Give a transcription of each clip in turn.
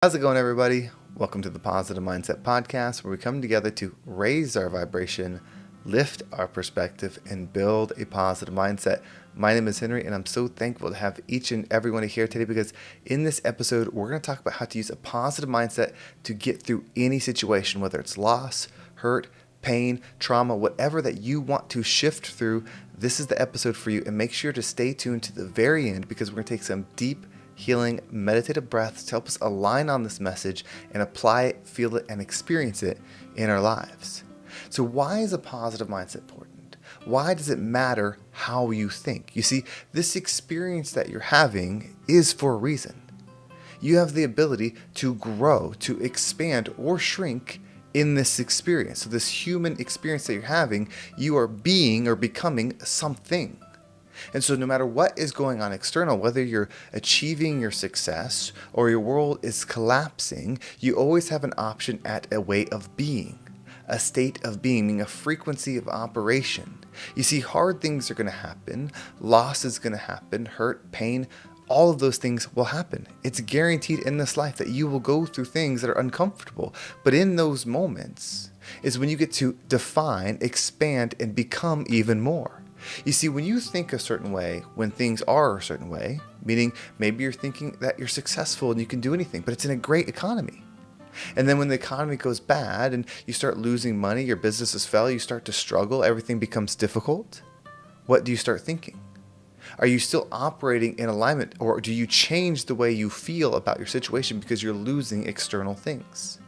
How's it going, everybody? Welcome to the Positive Mindset Podcast, where we come together to raise our vibration, lift our perspective, and build a positive mindset. My name is Henry, and I'm so thankful to have each and every one here today because in this episode, we're going to talk about how to use a positive mindset to get through any situation, whether it's loss, hurt, pain, trauma, whatever that you want to shift through. This is the episode for you, and make sure to stay tuned to the very end because we're going to take some deep healing meditative breaths to help us align on this message and apply it, feel it, and experience it in our lives. So why is a positive mindset important? Why does it matter how you think? You see, this experience that you're having is for a reason. You have the ability to grow, to expand, or shrink in this experience. So this human experience that you're having, you are being or becoming something. And so no matter what is going on external, whether you're achieving your success or your world is collapsing, you always have an option at a way of being, a state of being, meaning a frequency of operation. You see, hard things are going to happen, loss is going to happen, hurt, pain, all of those things will happen. It's guaranteed in this life that you will go through things that are uncomfortable. But in those moments is when you get to define, expand, and become even more. You see, when you think a certain way, when things are a certain way, meaning maybe you're thinking that you're successful and you can do anything, but it's in a great economy. And then when the economy goes bad and you start losing money, your businesses fail, you start to struggle, everything becomes difficult. What do you start thinking? Are you still operating in alignment, or do you change the way you feel about your situation because you're losing external things?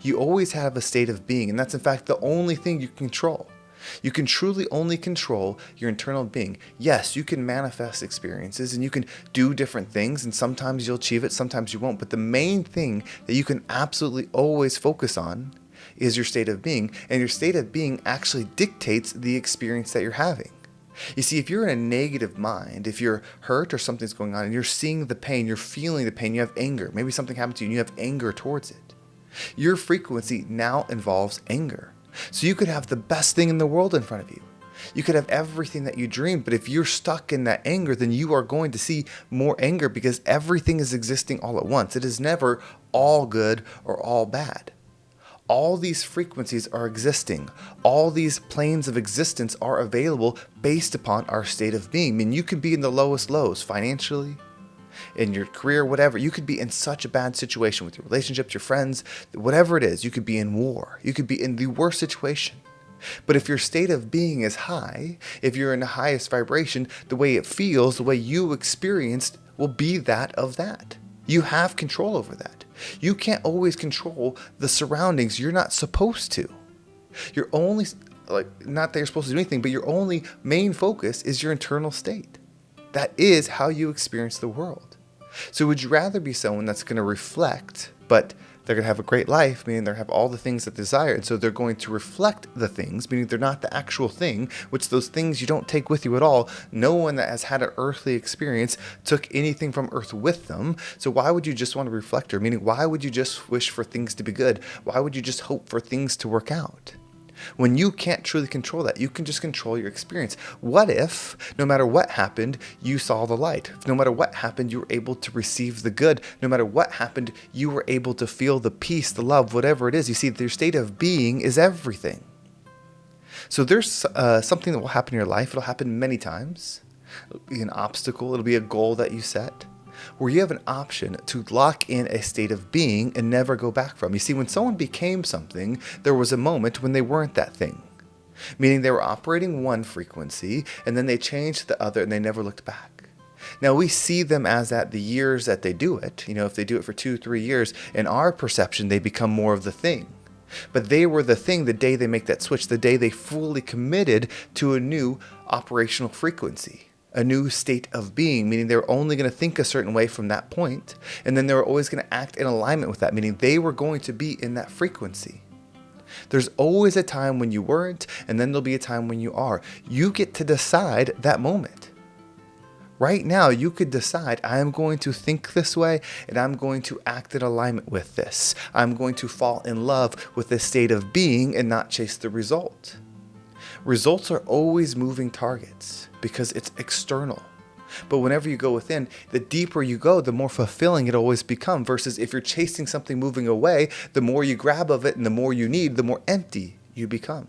You always have a state of being, and that's in fact the only thing you can control. You can truly only control your internal being. Yes, you can manifest experiences and you can do different things, and sometimes you'll achieve it, sometimes you won't. But the main thing that you can absolutely always focus on is your state of being, and your state of being actually dictates the experience that you're having. You see, if you're in a negative mind, if you're hurt or something's going on and you're seeing the pain, you're feeling the pain, you have anger, maybe something happened to you and you have anger towards it, your frequency now involves anger. So you could have the best thing in the world in front of you. You could have everything that you dreamed, but if you're stuck in that anger, then you are going to see more anger because everything is existing all at once. It is never all good or all bad. All these frequencies are existing. All these planes of existence are available based upon our state of being. I mean, you could be in the lowest lows financially, in your career, whatever. You could be in such a bad situation with your relationships, your friends, whatever it is. You could be in war. You could be in the worst situation. But if your state of being is high, if you're in the highest vibration, the way it feels, the way you experienced will be that of that. You have control over that. You can't always control the surroundings. You're not supposed to. You're only, not that you're supposed to do anything, but your only main focus is your internal state. That is how you experience the world. So would you rather be someone that's going to reflect, but they're going to have a great life, meaning they have all the things that they desire, and so they're going to reflect the things, meaning they're not the actual thing, which those things you don't take with you at all. No one that has had an earthly experience took anything from earth with them. So why would you just want a reflector? Meaning, why would you just wish for things to be good? Why would you just hope for things to work out? When you can't truly control that, you can just control your experience. What if, no matter what happened, you saw the light? No matter what happened, you were able to receive the good. No matter what happened, you were able to feel the peace, the love, whatever it is. You see, your state of being is everything. So there's something that will happen in your life. It'll happen many times. It'll be an obstacle. It'll be a goal that you set, where you have an option to lock in a state of being and never go back from. You see, when someone became something, there was a moment when they weren't that thing, meaning they were operating one frequency and then they changed to the other and they never looked back. Now we see them as that the years that they do it, if they do it for 2-3 years, in our perception, they become more of the thing. But they were the thing the day they make that switch, the day they fully committed to a new operational frequency. A new state of being, meaning they were only going to think a certain way from that point, and then they were always going to act in alignment with that, meaning they were going to be in that frequency. There's always a time when you weren't, and then there'll be a time when you are. You get to decide that moment. Right now, you could decide, I am going to think this way, and I'm going to act in alignment with this. I'm going to fall in love with this state of being and not chase the result. Results are always moving targets because it's external. But whenever you go within, the deeper you go, the more fulfilling it always becomes. Versus if you're chasing something moving away, the more you grab of it and the more you need, the more empty you become.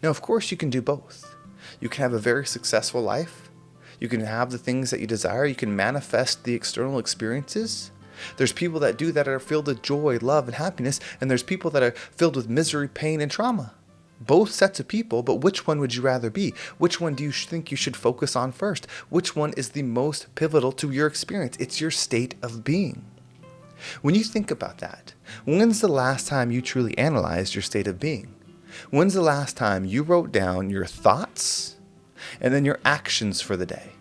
Now, of course, you can do both. You can have a very successful life. You can have the things that you desire. You can manifest the external experiences. There's people that do that are filled with joy, love, and happiness. And there's people that are filled with misery, pain, and trauma. Both sets of people, but which one would you rather be? Which one do you think you should focus on first? Which one is the most pivotal to your experience? It's your state of being. When you think about that, when's the last time you truly analyzed your state of being? When's the last time you wrote down your thoughts and then your actions for the day?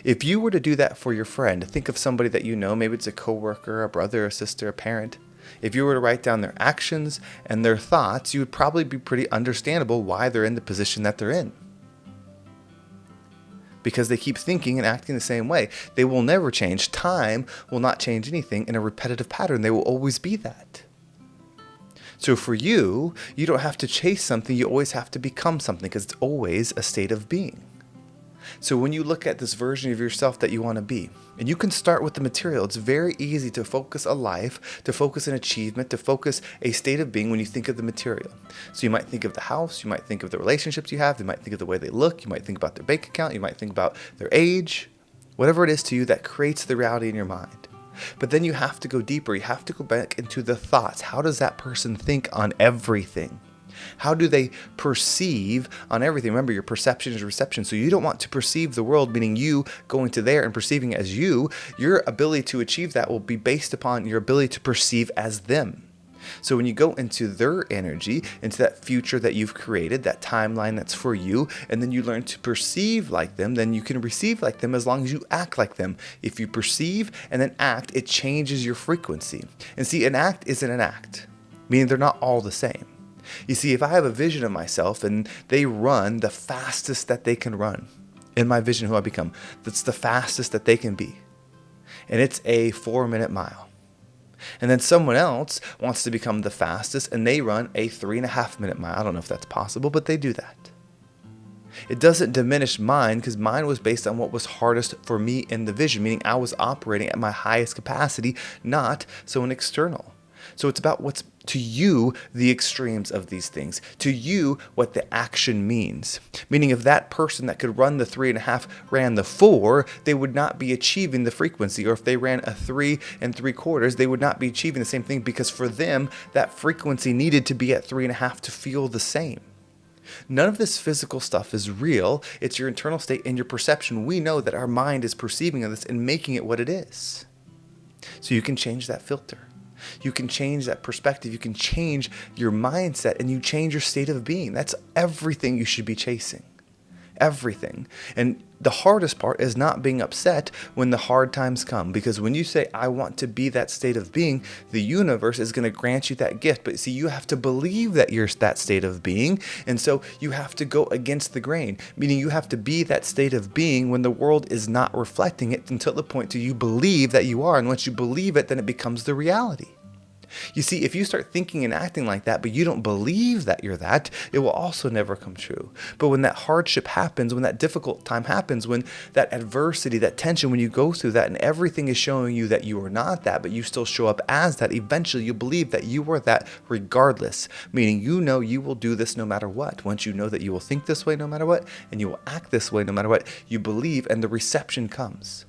If you were to do that for your friend, think of somebody that you know, maybe it's a coworker, a brother, a sister, a parent. If you were to write down their actions and their thoughts, you would probably be pretty understandable why they're in the position that they're in. Because they keep thinking and acting the same way. They will never change. Time will not change anything in a repetitive pattern. They will always be that. So for you, you don't have to chase something. You always have to become something because it's always a state of being. So when you look at this version of yourself that you want to be, and you can start with the material, it's very easy to focus a life, to focus an achievement, to focus a state of being when you think of the material. So you might think of the house, you might think of the relationships you have, you might think of the way they look, you might think about their bank account, you might think about their age, whatever it is to you that creates the reality in your mind. But then you have to go deeper. You have to go back into the thoughts. How does that person think on everything? How do they perceive on everything? Remember, your perception is reception. So you don't want to perceive the world, meaning you going to there and perceiving it as you. Your ability to achieve that will be based upon your ability to perceive as them. So when you go into their energy, into that future that you've created, that timeline that's for you, and then you learn to perceive like them, then you can receive like them as long as you act like them. If you perceive and then act, it changes your frequency. And see, an act isn't an act, meaning they're not all the same. You see, if I have a vision of myself and they run the fastest that they can run, in my vision who I become, that's the fastest that they can be. And it's a 4-minute mile. And then someone else wants to become the fastest and they run a 3.5-minute mile. I don't know if that's possible, but they do that. It doesn't diminish mine because mine was based on what was hardest for me in the vision, meaning I was operating at my highest capacity, not someone external. So it's about what's to you the extremes of these things, to you what the action means. Meaning if that person that could run the 3.5 ran the 4, they would not be achieving the frequency. Or if they ran a 3 3/4, they would not be achieving the same thing because for them, that frequency needed to be at 3.5 to feel the same. None of this physical stuff is real. It's your internal state and your perception. We know that our mind is perceiving this and making it what it is. So you can change that filter. You can change that perspective. You can change your mindset and you change your state of being. That's everything you should be chasing. Everything. And the hardest part is not being upset when the hard times come. Because when you say, I want to be that state of being, the universe is going to grant you that gift. But see, you have to believe that you're that state of being. And so you have to go against the grain, meaning you have to be that state of being when the world is not reflecting it until the point till you believe that you are. And once you believe it, then it becomes the reality. You see, if you start thinking and acting like that, but you don't believe that you're that, it will also never come true. But when that hardship happens, when that difficult time happens, when that adversity, that tension, when you go through that and everything is showing you that you are not that, but you still show up as that, eventually you believe that you are that regardless, meaning you know you will do this no matter what. Once you know that you will think this way no matter what, and you will act this way no matter what, you believe and the reception comes.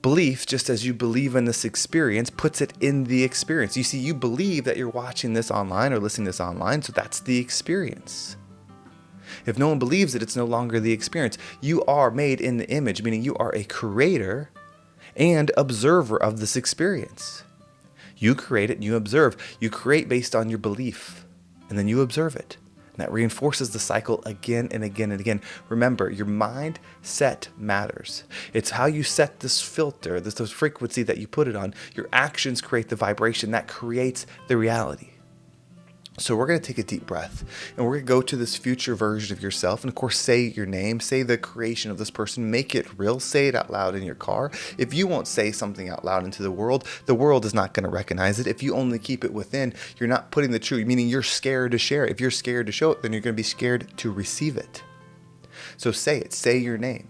Belief, just as you believe in this experience, puts it in the experience. You see, you believe that you're watching this online or listening to this online, so that's the experience. If no one believes it, it's no longer the experience. You are made in the image, meaning you are a creator and observer of this experience. You create it and you observe. You create based on your belief, and then you observe it. And that reinforces the cycle again and again and again. Remember, your mindset matters. It's how you set this filter, this frequency that you put it on. Your actions create the vibration that creates the reality. So we're going to take a deep breath and we're going to go to this future version of yourself. And of course, say your name, say the creation of this person, make it real, say it out loud in your car. If you won't say something out loud into the world is not going to recognize it. If you only keep it within, you're not putting the truth, meaning you're scared to share it. If you're scared to show it, then you're going to be scared to receive it. So say it. Say your name.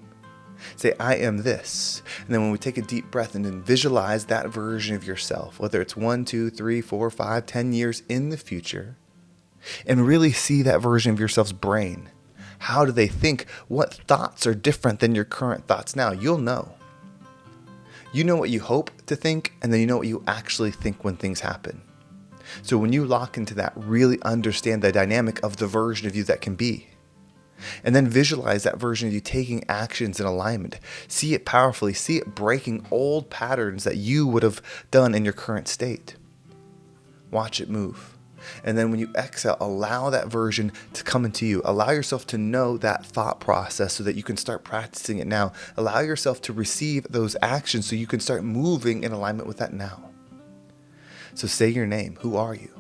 Say, I am this. And then when we take a deep breath and then visualize that version of yourself, whether it's 1, 2, 3, 4, 5, 10 years in the future, and really see that version of yourself's brain. How do they think? What thoughts are different than your current thoughts now? You'll know. You know what you hope to think, and then you know what you actually think when things happen. So when you lock into that, really understand the dynamic of the version of you that can be. And then visualize that version of you taking actions in alignment. See it powerfully. See it breaking old patterns that you would have done in your current state. Watch it move. And then when you exhale, allow that version to come into you. Allow yourself to know that thought process so that you can start practicing it now. Allow yourself to receive those actions so you can start moving in alignment with that now. So say your name. Who are you?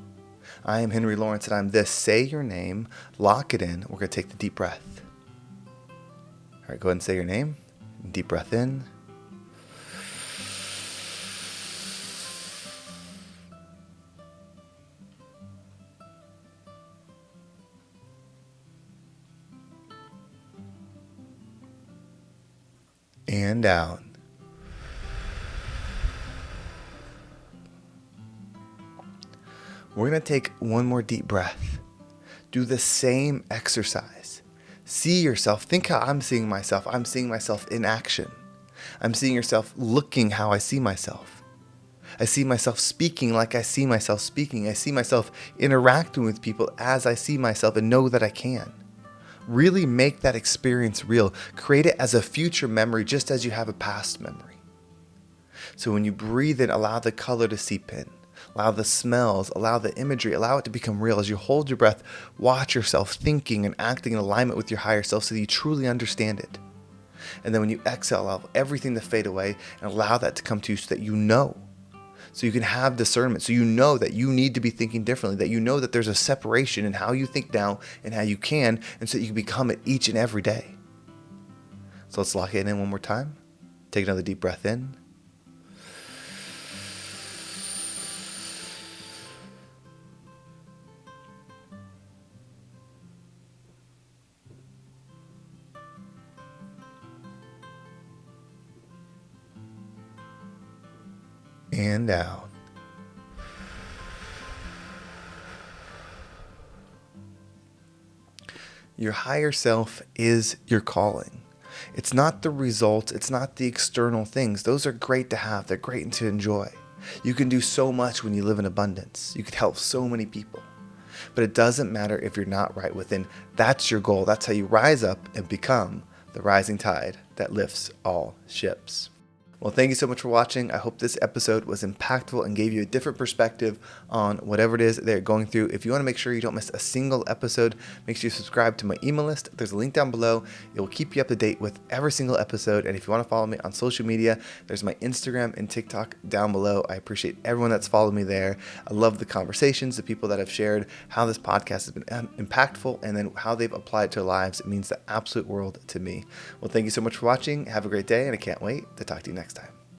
I am Henry Lawrence and I'm this. Say your name, lock it in. We're going to take the deep breath. All right, go ahead and say your name. Deep breath in. And out. We're going to take one more deep breath. Do the same exercise. See yourself. Think how I'm seeing myself. I'm seeing myself in action. I'm seeing yourself looking how I see myself. I see myself speaking like I see myself speaking. I see myself interacting with people as I see myself and know that I can. Really make that experience real. Create it as a future memory just as you have a past memory. So when you breathe in, allow the color to seep in. Allow the smells, allow the imagery, allow it to become real. As you hold your breath, watch yourself thinking and acting in alignment with your higher self so that you truly understand it. And then when you exhale, allow everything to fade away and allow that to come to you so that you know. So you can have discernment. So you know that you need to be thinking differently, that you know that there's a separation in how you think now and how you can, and so that you can become it each and every day. So let's lock it in one more time. Take another deep breath in. And out. Your higher self is your calling. It's not the results. It's not the external things. Those are great to have. They're great to enjoy. You can do so much when you live in abundance. You could help so many people. But it doesn't matter if you're not right within. That's your goal. That's how you rise up and become the rising tide that lifts all ships. Well, thank you so much for watching. I hope this episode was impactful and gave you a different perspective on whatever it is they're going through. If you want to make sure you don't miss a single episode, make sure you subscribe to my email list. There's a link down below. It will keep you up to date with every single episode. And if you want to follow me on social media, there's my Instagram and TikTok down below. I appreciate everyone that's followed me there. I love the conversations, the people that have shared how this podcast has been impactful and then how they've applied it to their lives. It means the absolute world to me. Well, thank you so much for watching. Have a great day, and I can't wait to talk to you next time.